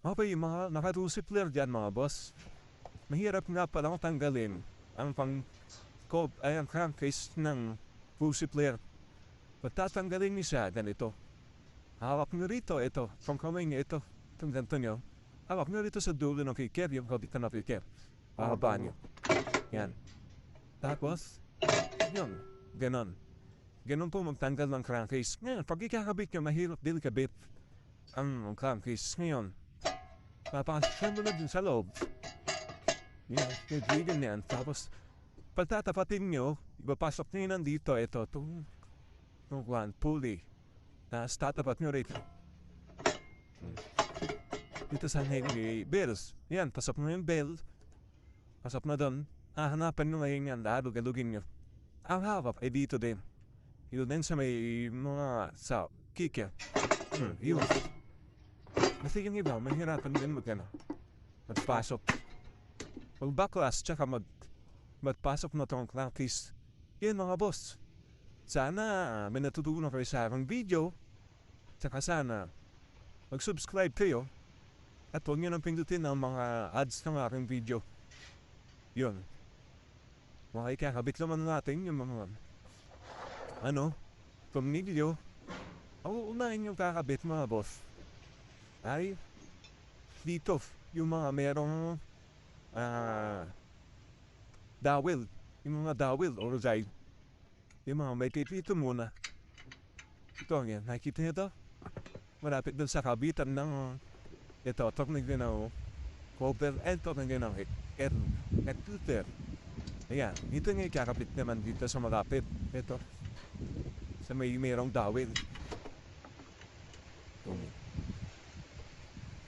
Okay, yung mga naka-2 dyan mga boss. Mahirap nga palang tanggalin ang ang crankcase ng 2 Patatanggalin niyo siya ganito. Hawak niyo rito, ito. From kamay niyo, ito. Itong ganito niyo. Hawak niyo rito sa dulo ng kiker, yung kabit na kiker. Pahabaan niyo. Yan. Tapos, yun. Ganon. Ganon po magtanggal ng crankcase. Ngayon, pag ikakabit niyo, mahirap din kabit ang crankcase. Ngayon, papasok mo na dun sa loob. Yan, nagrigan yan. Tapos, pagtatapatin nyo, ipapasok nyo yun nandito. Ito, itong pulley. Tapos tatapat nyo rito. Dito sa bells. Yan, pasok nyo yung bell. Pasok na doon. Hanapan nyo ngayon yan. Galugin nyo. Ang hawak ay dito din. Dito din sa may mga sa kicker. Yun. Kasi yung iba, mahirapan din magpasok. Magbaklas, tsaka magpasok na itong crankcase. Yan mga boss. Sana may natutunan kayo sa aking video. Tsaka sana mag-subscribe kayo. At huwag nyo nang pindutin ang mga ads ng aking video. Yun. Mga ikakabit naman natin yung mga tornilyo. Ang unahin yung kakabit mga boss ay dito yung mga merong dowel. Yung mga dowel or guide. Yung mga may dito muna. Ito yan. Nakikita nyo ito? Malapit dun sa kabitan ng ito. Tornilyo na cover and tornilyo ng head. Ayan. Dito nga ikakabit naman dito sa malapit. Ito. Sa mayroong dowel.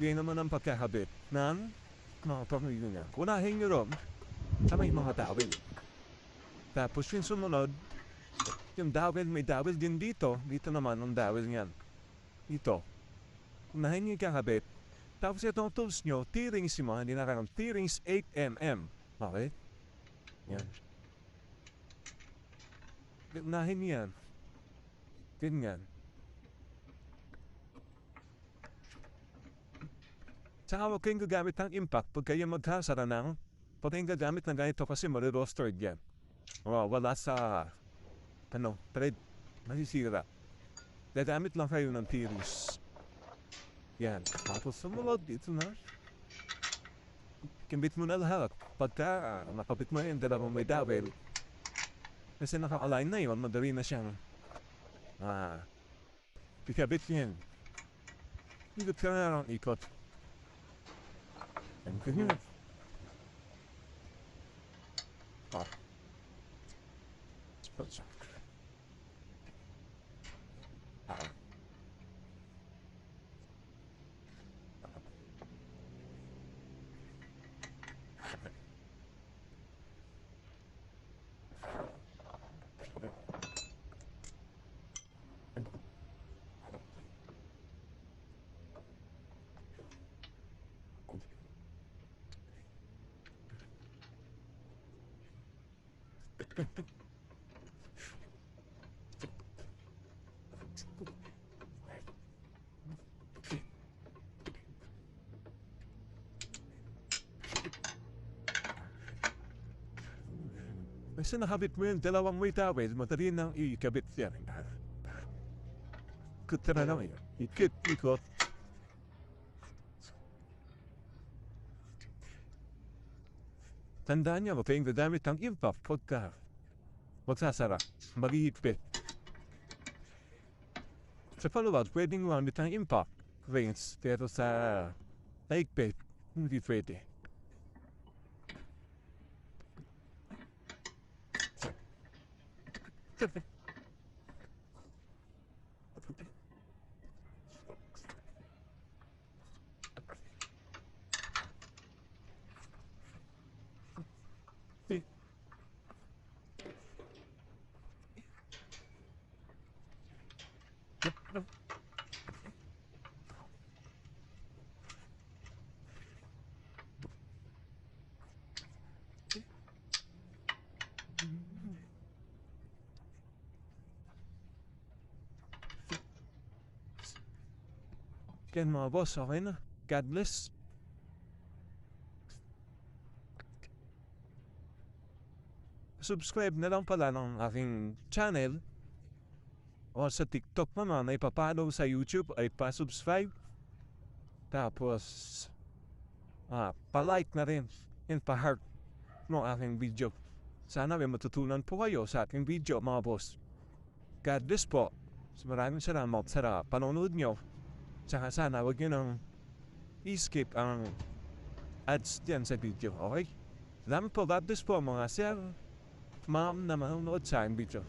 Yan naman ang pagkakabit ng mga tornilyo niya. Unahin nyo ron sa may mga dowel. Tapos yung sumunod, yung dowel, may dowel din dito. Dito naman ang dowel niyan. Dito. Unahin nyo ikakabit. Tapos itong tools nyo, T-rings yung mga hindi nakakang T-rings 8mm. Okay? Yan. Unahin nyo yan. Ganyan. Tsaka huwag kayong gagamit ng impact pag kayo magkasara ng pag kayong gagamit ng ganito kasi marirostered yan. Wala sa thread. Masisira. Gagamit lang kayo ng T-rings. Yan. Tapos sumunod dito na. Kimbit mo na lahat. Pagka nakapit mo yung dalawang may dowel. Kasi naka-align na yun. Madali na siyang ikabit yan. Ikot ka na lang ikot. And ganyan. Basta nakabit mo yung dalawang may tawid, madali nang ikabit yan. Ikot na lang yun. Ikot. Tandaan niya, huwag kayong gagamit ng impact pagka magsasara, mag-iipit. Sa follow-up, pwedeng gumamit ng impact rings, pero sa naigpit, hindi pwede. Yan mga boss, okay na. God bless. Subscribe na lang pala ng aking channel o sa TikTok naman ay papalo, sa YouTube ay pa-subscribe. Tapos pa-like na rin and pa-heart ng aking video. Sana may matutunan po kayo sa aking video mga boss. God bless po. Maraming salamat sa panonood nyo. Saka sana wag nyo nang i-skip ang ads dyan sa video, okay? Salamat po, God bless po mga sir, ma'am na manonood sa aking video.